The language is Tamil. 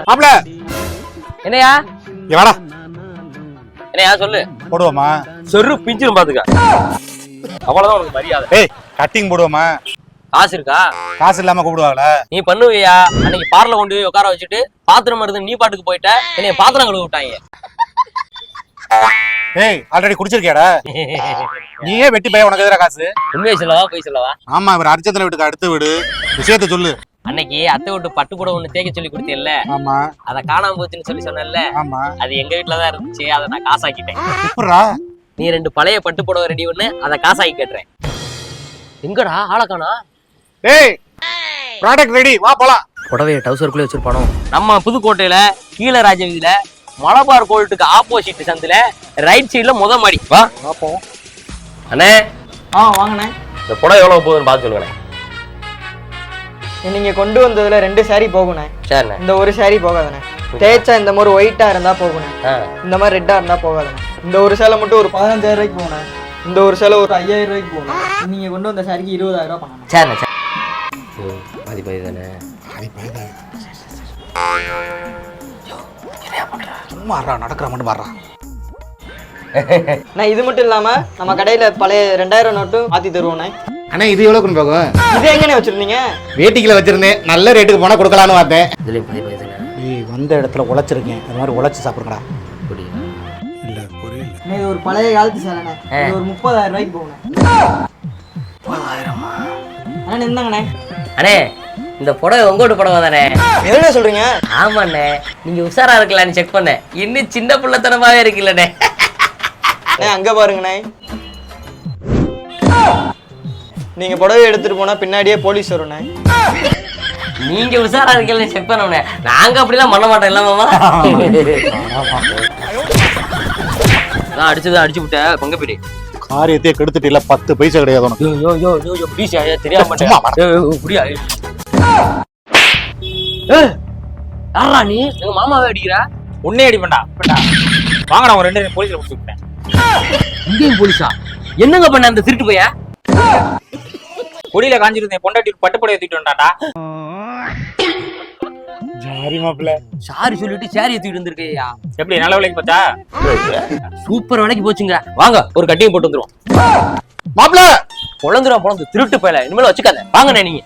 மாப்ள என்னையா இங்க வாடா. என்னையா சொல்லு. போடுவோமா? சொரு பிஞ்சிரும் பாத்துக்க. அவ்வளவுதான் உனக்கு மரியாதை. ஏய் கட்டிங் போடுவோமா? காசு இருக்கா? காசு இல்லாம கூப்பிடுவாங்களா? நீ பண்ணுவியா? அன்னைக்கு பார்ல கொண்டு போய் உட்கார வச்சுட்டு பாத்திரம் வருது நீ பாட்டுக்கு போயிட்ட. என்னைய பாத்திரம் கழுவ விட்டாங்க. ஏய் ஆல்ரெடி குடிச்சிருக்கியாடா? நீயே வெட்டி போய் உனக்கு எதிராக காசு? உண்மையை சொல்லவா போய் சொல்லவா? ஆமா, இவர் அர்ஜென்ட்ல வீட்டுக்கு அடுத்து விடு. விஷயத்த சொல்லு. அன்னைக்கு அத்தை விட்டு பட்டு கூட ஒண்ணு தேய்க்க சொல்லி கொடுத்தேன்ல, ஆமா அத காணாம போச்சுன்னு சொல்லி சொன்னேன்ல, ஆமா. அது எங்க வீட்டுலதான் இருந்துச்சு. அதை நான் காசாக்கிட்டேன். எப்படா? நீ 2 பழைய பட்டு புடவை ரெடி பண்ணு, அதை காசாக்கி கேட்டுறேன். எங்கடா ஆளக்கானா? ஏய் ப்ராடக்ட் ரெடி, வா போலாம். புடவைய டவுசருக்குள்ளே வச்சிருப்பானோ? நம்ம புதுக்கோட்டையில கீழ ராஜவீதியில மலபார் கோல்ட்டுக்கு ஆப்போசிட் சந்தில ரைட் சைடுல முத மாடி. வா பாப்போம். அண்ணே வாங்கண்ணே. இந்த புடவை எவ்வளவு போகுதுன்னு பார்த்து சொல்லுங்கண்ணே. நீங்க கொண்டு வந்ததுல 2 சாரி போகுண்ணே. சரிண்ணே. இந்த ஒரு சாரி போகாதுண்ணே. தேய்ச்சா இந்த மாதிரி ஒயிட்டா இருந்தா போகுண்ணே. இந்த மாதிரி ரெட்டா இருந்தா போகாதுண்ணே. இந்த ஒரு சேலை மட்டும் ஒரு 15,000 ரூபாய்க்கு போகணே. இந்த ஒரு சேலை ஒரு 5,000 ரூபாய்க்கு போகணும். நீங்க கொண்டு வந்த சாரிக்கு 20,000 ரூபாய் பண்ணணும். சரிண்ணே. பாதி பாதி தானே. சும்மா நடக்கிற மட்டும் வர்றான். நான் இது மட்டும் இல்லாம நம்ம கடையில பழைய 2000 நோட்டும் மாத்தி தருவோண்ணே. அண்ணா இது எவ்வளவு கொண்டு போகும்? இது எங்கண்ணே வச்சிருந்தீங்க? வேட்டிக்குள்ள வச்சிருந்தேன். நல்ல ரேட்டுக்கு போனா கொடுக்கலான்னு பார்த்தேன். இதுலயும் பாதி பாதி தானே. ஏய் வந்த இடத்துல உழைச்சிருக்கேன். அது மாதிரி உழைச்சி சாப்பிடுங்கடா. இல்ல புரியல. இது ஒரு பழைய காலத்து சேலைண்ணே. இது ஒரு 30,000 ரூபாய்க்கு போகணும். 30,000? அண்ணே இந்தாங்கண்ணே. அண்ணே இந்த புடவை உங்கோட்டு புடவை தானே? என்ன சொல்றீங்க? ஆமாண்ணே, நீங்க உஷாரா இருக்கலான்னு செக் பண்ணேன். இன்னும் சின்ன பிள்ளைத்தனமாவே இருக்குல்லண்ணே. அங்க பாருங்கண்ணே. நீங்க புடவை எடுத்துட்டு போனா பின்னாடியே போலீஸ் வரும்ண்ணே. நீங்க உஷாரா இருக்கீங்கன்னு செக் பண்ணோம்ண்ணே. நாங்க அப்படிலாம் பண்ண மாட்டோம் இல்லாமமா. நான் அடிச்சதை அடிச்சு விட்டேன். பங்க போயிடு. காரியத்தையே கெடுத்துட்டு இல்ல 10 பைசா கிடையாது உனக்கு. ப்ளீஸ் தெரியாம புரியா? யாரா நீ? எங்க மாமாவே அடிக்கிறா? உன்னே அடி பண்ணா வாங்கடா. ஒரு 2 போலீஸ்ல பிடிச்சி விட்டேன். இங்கேயும் போலீஸா? என்னங்க பண்ண அந்த திருட்டு பையா? கொடியில காஞ்சிருந்தேன். பொண்டாட்டி பட்டுப்படையை தூக்கிட்டு வந்தாடா. ஜாரி மாப்ள. சாரி சொல்லிட்டு சாரியை தூக்கிட்டு வந்திருக்கையா? எப்படி நல்ல விலைக்கு பார்த்தா? சூப்பர் விலைக்கு போச்சுங்க. வாங்க ஒரு கட்டிங் போட்டு வந்துருவோம். மாப்ள பொழந்துரும் திருட்டு பையல. இனிமேல் வச்சுக்காத. வாங்கண்ணே நீங்க.